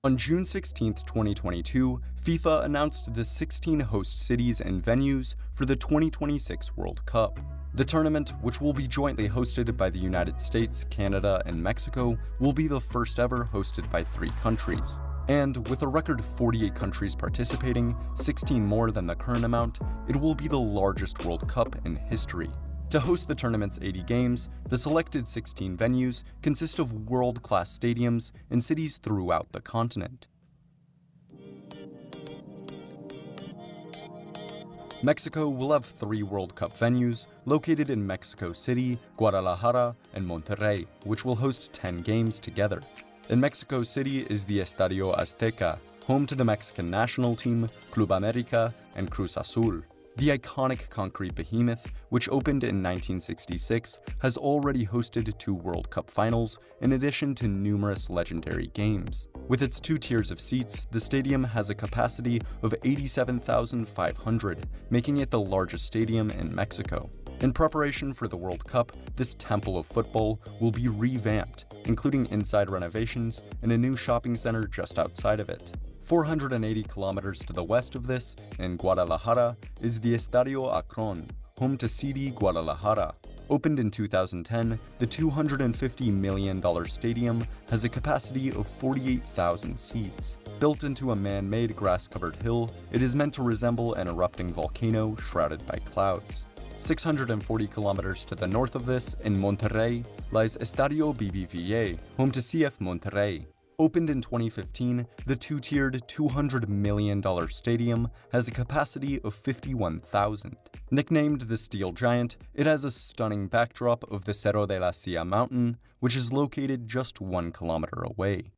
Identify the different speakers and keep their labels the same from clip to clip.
Speaker 1: On June 16, 2022, FIFA announced the 16 host cities and venues for the 2026 World Cup. The tournament, which will be jointly hosted by the United States, Canada, and Mexico, will be the first ever hosted by 3 countries. And with a record 48 countries participating, 16 more than the current amount, it will be the largest World Cup in history. To host the tournament's 80 games, the selected 16 venues consist of world-class stadiums in cities throughout the continent. Mexico will have 3 World Cup venues located in Mexico City, Guadalajara, and Monterrey, which will host 10 games together. In Mexico City is the Estadio Azteca, home to the Mexican national team, Club America, and Cruz Azul. The iconic concrete behemoth, which opened in 1966, has already hosted 2 World Cup finals in addition to numerous legendary games. With its 2 tiers of seats, the stadium has a capacity of 87,500, making it the largest stadium in Mexico. In preparation for the World Cup, this temple of football will be revamped, including inside renovations and a new shopping center just outside of it. 480 kilometers to the west of this, in Guadalajara, is the Estadio Akron, home to CD Guadalajara. Opened in 2010, the $250 million stadium has a capacity of 48,000 seats. Built into a man-made grass-covered hill, it is meant to resemble an erupting volcano shrouded by clouds. 640 kilometers to the north of this, in Monterrey, lies Estadio BBVA, home to CF Monterrey. Opened in 2015, the 2-tiered $200 million stadium has a capacity of 51,000. Nicknamed the Steel Giant, it has a stunning backdrop of the Cerro de la Silla mountain, which is located just 1 kilometer away.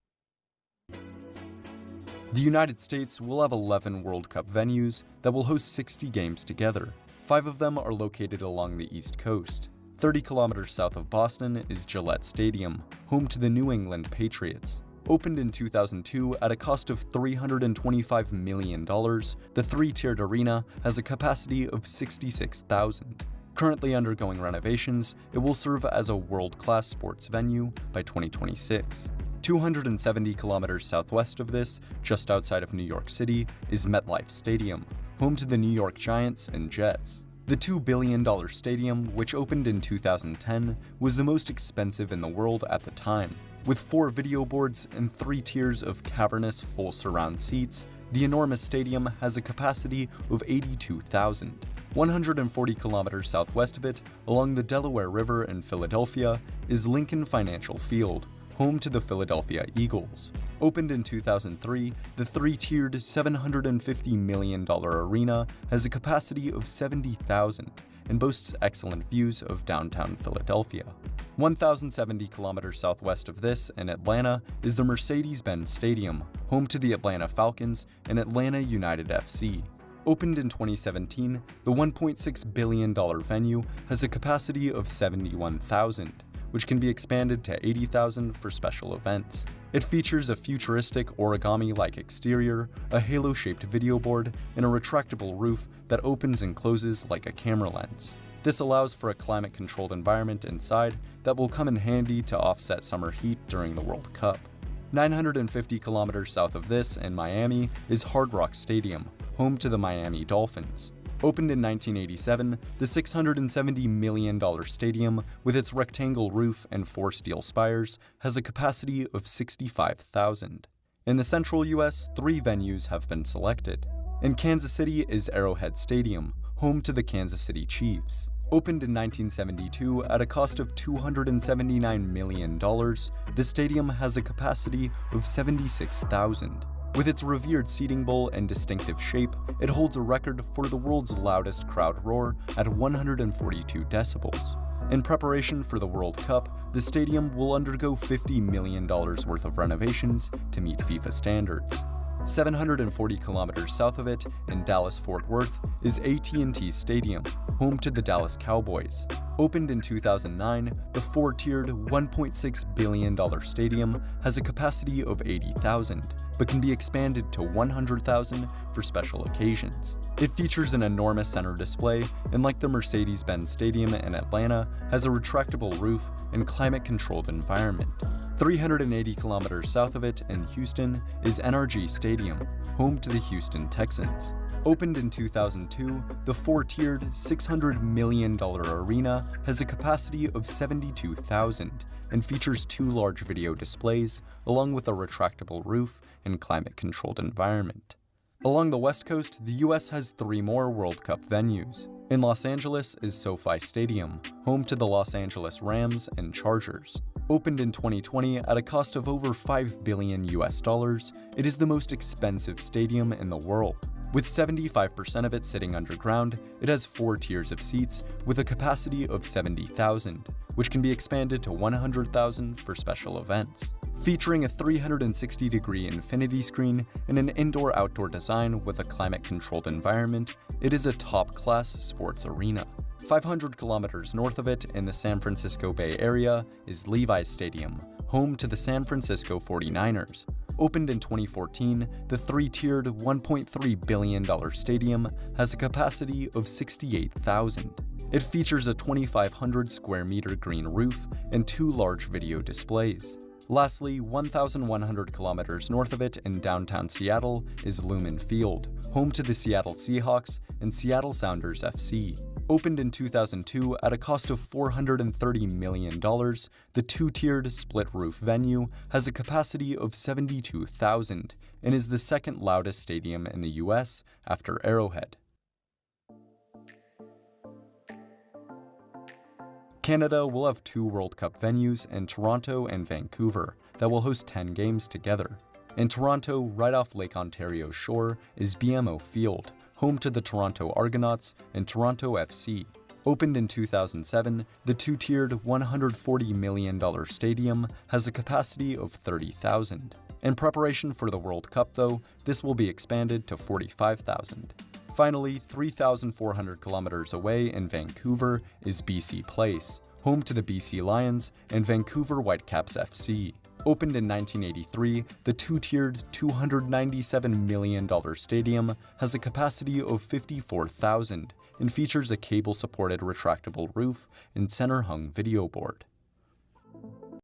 Speaker 1: The United States will have 11 World Cup venues that will host 60 games together. 5 of them are located along the East Coast. 30 kilometers south of Boston is Gillette Stadium, home to the New England Patriots. Opened in 2002 at a cost of $325 million, the 3-tiered arena has a capacity of 66,000. Currently undergoing renovations, it will serve as a world-class sports venue by 2026. 270 kilometers southwest of this, just outside of New York City, is MetLife Stadium, home to the New York Giants and Jets. The $2 billion stadium, which opened in 2010, was the most expensive in the world at the time. With 4 video boards and 3 tiers of cavernous full surround seats, the enormous stadium has a capacity of 82,000. 140 kilometers southwest of it, along the Delaware River in Philadelphia, is Lincoln Financial Field, home to the Philadelphia Eagles. Opened in 2003, the 3-tiered $750 million arena has a capacity of 70,000 and boasts excellent views of downtown Philadelphia. 1,070 kilometers southwest of this, in Atlanta, is the Mercedes-Benz Stadium, home to the Atlanta Falcons and Atlanta United FC. Opened in 2017, the $1.6 billion venue has a capacity of 71,000, which can be expanded to 80,000 for special events. It features a futuristic origami-like exterior, a halo-shaped video board, and a retractable roof that opens and closes like a camera lens. This allows for a climate-controlled environment inside that will come in handy to offset summer heat during the World Cup. 950 kilometers south of this, in Miami, is Hard Rock Stadium, home to the Miami Dolphins. Opened in 1987, the $670 million stadium, with its rectangle roof and 4 steel spires, has a capacity of 65,000. In the central US, 3 venues have been selected. In Kansas City is Arrowhead Stadium, home to the Kansas City Chiefs. Opened in 1972 at a cost of $279 million, the stadium has a capacity of 76,000. With its revered seating bowl and distinctive shape, it holds a record for the world's loudest crowd roar at 142 decibels. In preparation for the World Cup, the stadium will undergo $50 million worth of renovations to meet FIFA standards. 740 kilometers south of it, in Dallas-Fort Worth, is AT&T Stadium, home to the Dallas Cowboys. Opened in 2009, the 4-tiered $1.6 billion stadium has a capacity of 80,000, but can be expanded to 100,000 for special occasions. It features an enormous center display, and like the Mercedes-Benz Stadium in Atlanta, has a retractable roof and climate-controlled environment. 380 kilometers south of it in Houston is NRG Stadium, home to the Houston Texans. Opened in 2002, the four-tiered, $600 million arena has a capacity of 72,000 and features 2 large video displays, along with a retractable roof and climate-controlled environment. Along the West Coast, the US has 3 more World Cup venues. In Los Angeles is SoFi Stadium, home to the Los Angeles Rams and Chargers. Opened in 2020 at a cost of over $5 billion, it is the most expensive stadium in the world. With 75% of it sitting underground, it has 4 tiers of seats with a capacity of 70,000, which can be expanded to 100,000 for special events. Featuring a 360-degree infinity screen and an indoor-outdoor design with a climate-controlled environment, it is a top-class sports arena. 500 kilometers north of it in the San Francisco Bay Area is Levi's Stadium, home to the San Francisco 49ers. Opened in 2014, the 3-tiered $1.3 billion stadium has a capacity of 68,000. It features a 2,500 square meter green roof and 2 large video displays. Lastly, 1,100 kilometers north of it in downtown Seattle is Lumen Field, home to the Seattle Seahawks and Seattle Sounders FC. Opened in 2002 at a cost of $430 million, the 2-tiered split-roof venue has a capacity of 72,000 and is the second loudest stadium in the US after Arrowhead. Canada will have 2 World Cup venues in Toronto and Vancouver that will host 10 games together. In Toronto, right off Lake Ontario's shore, is BMO Field, home to the Toronto Argonauts and Toronto FC. Opened in 2007, the 2-tiered $140 million stadium has a capacity of 30,000. In preparation for the World Cup, though, this will be expanded to 45,000. Finally, 3,400 kilometers away in Vancouver is BC Place, home to the BC Lions and Vancouver Whitecaps FC. Opened in 1983, the 2-tiered $297 million stadium has a capacity of 54,000 and features a cable-supported retractable roof and center-hung video board.